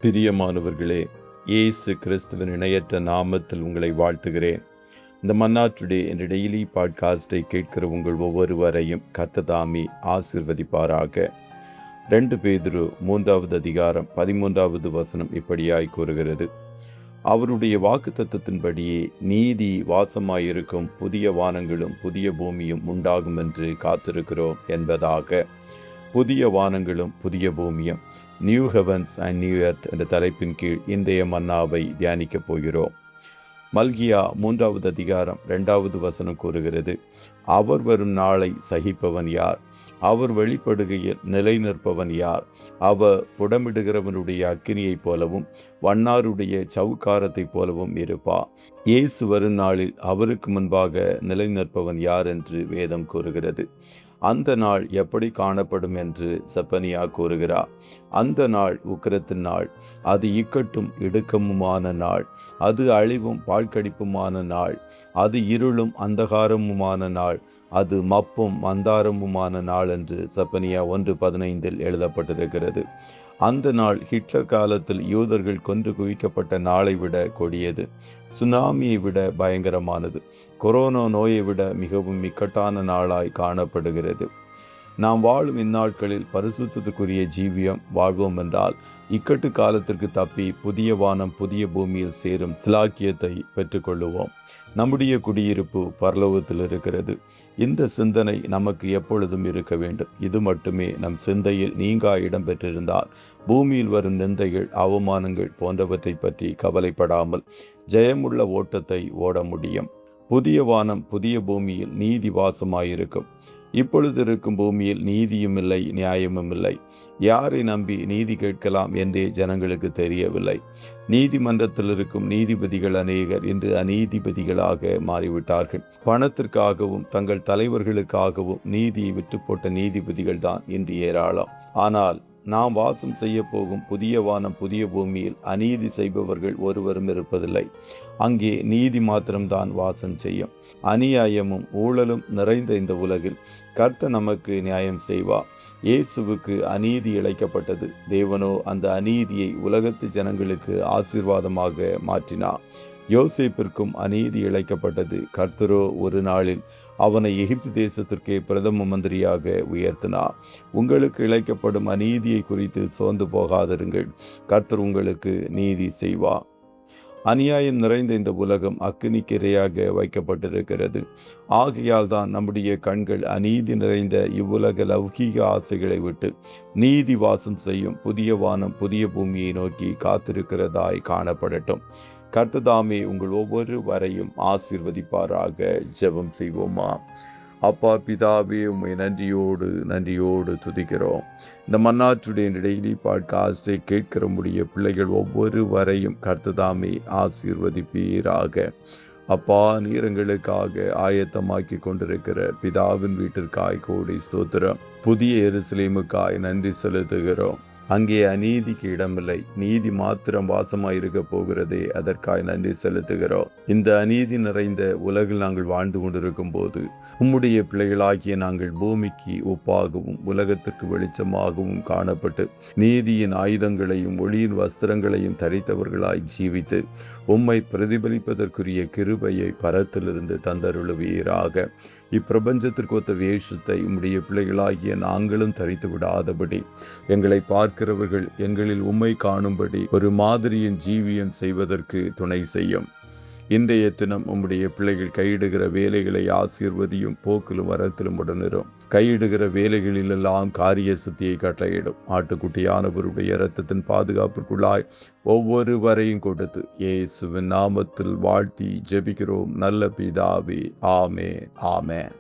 பிரியமானவர்களே, இயேசு கிறிஸ்துவின் இணையற்ற நாமத்தில் உங்களை வாழ்த்துகிறேன். இந்த மன்னா டுடே என்ற டெய்லி பாட்காஸ்டை கேட்கிற உங்கள் ஒவ்வொருவரையும் கர்த்தர் ஆசீர்வதிப்பாராக. 2 பேதுரு 3வது அதிகாரம் 13வது வசனம் இப்படியாய் கூறுகிறது: அவருடைய வாக்குத்தத்தத்தின்படியே நீதி வாசமாயிருக்கும் புதிய வானங்களும் புதிய பூமியும் உண்டாகும் என்று காத்திருக்கிறோம் என்பதாக. புதிய வானங்களும் புதிய பூமியும், new heavens and new earth என்ற தலைப்பின் கீழ் இன்றைய மன்னாவை தியானிக்கப் போகிறோம். மல்கியா 3வது அதிகாரம் 2வது வசனம் கூறுகிறது: அவர் வரும் நாளை சகிப்பவன் யார்? அவர் வெளிப்படுகையில் நிலை நிற்பவன் யார்? அவர் புடமிடுகிறவனுடைய அக்கினியைப் போலவும் வண்ணாருடைய சவுக்காரத்தைப் போலவும் இருப்பா. இயேசு வரும் நாளில் அவருக்கு முன்பாக நிலை நிற்பவன் யார் என்று வேதம் கூறுகிறது. அந்த நாள் எப்படி காணப்படும் என்று செப்பனியா கூறுகிறார். அந்த நாள் உக்கிரத்தின் நாள், அது இக்கட்டும் இடுக்கமுமான நாள், அது அழிவும் பாழ்கடிப்புமான நாள், அது இருளும் அந்தகாரமுமான நாள், அது மப்பும் மந்தாரமுமான நாள் என்று செப்பனியா 1:15 எழுதப்பட்டிருக்கிறது. அந்த நாள் ஹிட்லர் காலத்தில் யூதர்கள் கொன்று குவிக்கப்பட்ட நாளை விட கொடியது, சுனாமியை விட பயங்கரமானது, கொரோனா நோயை விட மிகவும் இக்கட்டான நாளாய் காணப்படுகிறது. நாம் வாழும் இந்நாட்களில் பரிசுத்தத்துக்குரிய ஜீவியம் வாழ்வோம் என்றால் இக்கட்டு காலத்திற்கு தப்பி புதிய வானம் புதிய பூமியில் சேரும் சிலாக்கியத்தை பெற்றுக்கொள்ளுவோம். நம்முடைய குடியிருப்பு பரலோகத்தில் இருக்கிறது. இந்த சிந்தனை நமக்கு எப்பொழுதும் இருக்க வேண்டும். இது மட்டுமே நம் சிந்தையில் நீங்கா இடம் பெற்றிருந்தால் பூமியில் வரும் நிந்தைகள், அவமானங்கள் போன்றவற்றை பற்றி கவலைப்படாமல் ஜெயமுள்ள ஓட்டத்தை ஓட முடியும். புதிய வானம் புதிய பூமியில் நீதி வாசமாயிருக்கும். இப்பொழுது இருக்கும் பூமியில் நீதியும் இல்லை, நியாயமும் இல்லை. யாரை நம்பி நீதி கேட்கலாம் என்றே ஜனங்களுக்கு தெரியவில்லை. நீதிமன்றத்தில் இருக்கும் நீதிபதிகள் அநேகர் இன்று அநீதிபதிகளாக மாறிவிட்டார்கள். பணத்திற்காகவும் தங்கள் தலைவர்களுக்காகவும் நீதியை விட்டு போட்ட நீதிபதிகள் தான் இன்று ஏராளம். ஆனால் நாம் வாசம் செய்ய போகும் புதிய வானம் புதிய பூமியில் அநீதி செய்பவர்கள் ஒருவரும் இருப்பதில்லை. அங்கே நீதி மாத்திரம்தான் வாசம் செய்யும். அநியாயமும் ஊழலும் நிறைந்த இந்த உலகில் கர்த்தர் நமக்கு நியாயம் செய்வார். இயேசுவுக்கு அநீதி இழைக்கப்பட்டது. தேவனோ அந்த அநீதியை உலகத்து ஜனங்களுக்கு ஆசீர்வாதமாக மாற்றினார். யோசேப்பிற்கும் அநீதி இழைக்கப்பட்டது. கர்த்தரோ ஒரு நாளில் அவனை எகிப்து தேசத்திற்கே பிரதம மந்திரியாக உயர்த்தினார். உங்களுக்கு இழைக்கப்படும் அநீதியை குறித்து சோர்ந்து போகாதிருங்கள். கர்த்தர் உங்களுக்கு நீதி செய்வார். அநியாயம் நிறைந்த இந்த உலகம் அக்கினிக்கு இரையாக வைக்கப்பட்டிருக்கிறது. ஆகையால் தான் நம்முடைய கண்கள் அநீதி நிறைந்த இவ்வுலக லௌகீக ஆசைகளை விட்டு நீதி வாசம் செய்யும் புதிய வானம் புதிய பூமியை நோக்கி காத்திருக்கிறதாய் காணப்படட்டும். கர்த்தர் உங்கள் ஒவ்வொருவரையும் ஆசீர்வதிப்பாராக. ஜெபம் செய்வோமா? அப்பா பிதாவே, உம்மை நன்றியோடு துதிக்கிறோம். இந்த மன்னா டுடே டெய்லி பாட்காஸ்டை கேட்கிற முடிய பிள்ளைகள் ஒவ்வொருவரையும் கர்த்தர் ஆசீர்வதிப்பீராக. அப்பா, நீரங்களுக்காக ஆயத்தமாக்கி கொண்டிருக்கிற பிதாவின் வீட்டிற்காய் கோடி ஸ்தோத்திரம். புதிய எருசலேமுக்காய் நன்றி செலுத்துகிறோம். அங்கே அநீதிக்கு இடமில்லை, நீதி மாத்திரம் வாசமாயிருக்க போகிறதே, அதற்காய் நன்றி செலுத்துகிறோம். இந்த அநீதி நிறைந்த உலகில் நாங்கள் வாழ்ந்து கொண்டிருக்கும் போது உம்முடைய பிள்ளைகளாகிய நாங்கள் பூமிக்கு ஒப்பாகவும் உலகத்திற்கு வெளிச்சமாகவும் காணப்பட்டு நீதியின் ஆயுதங்களையும் ஒளியின் வஸ்திரங்களையும் தரித்தவர்களாய் ஜீவித்து உம்மை பிரதிபலிப்பதற்குரிய கிருபையை பரத்திலிருந்து தந்தருளுவீராக. இப்பிரபஞ்சத்திற்கு ஒத்த வேஷத்தை உம்முடைய பிள்ளைகளாகிய நாங்களும் தரித்து விடாதபடி எங்களை பார்க்கிறவர்கள் எங்களில் உம்மை காணும்படி ஒரு மாதிரியின் ஜீவியம் செய்வதற்கு துணை செய்யும். இன்றைய தினம் உம்முடைய பிள்ளைகள் கையிடுகிற வேலைகளை ஆசீர்வதியும், போக்கிலும் வரத்திலும் உடனிரும். கையிடுகிற வேலைகளிலெல்லாம் காரிய சித்தியை கட்டளையிடும். ஆட்டுக்குட்டியானவருடைய இரத்தத்தின் பாதுகாப்பிற்குள்ளாய் ஒவ்வொருவரையும் கொடுத்து இயேசுவின் நாமத்தில் வாழ்த்தி ஜெபிக்கிறோம் நல்ல பிதாவே. ஆமென்.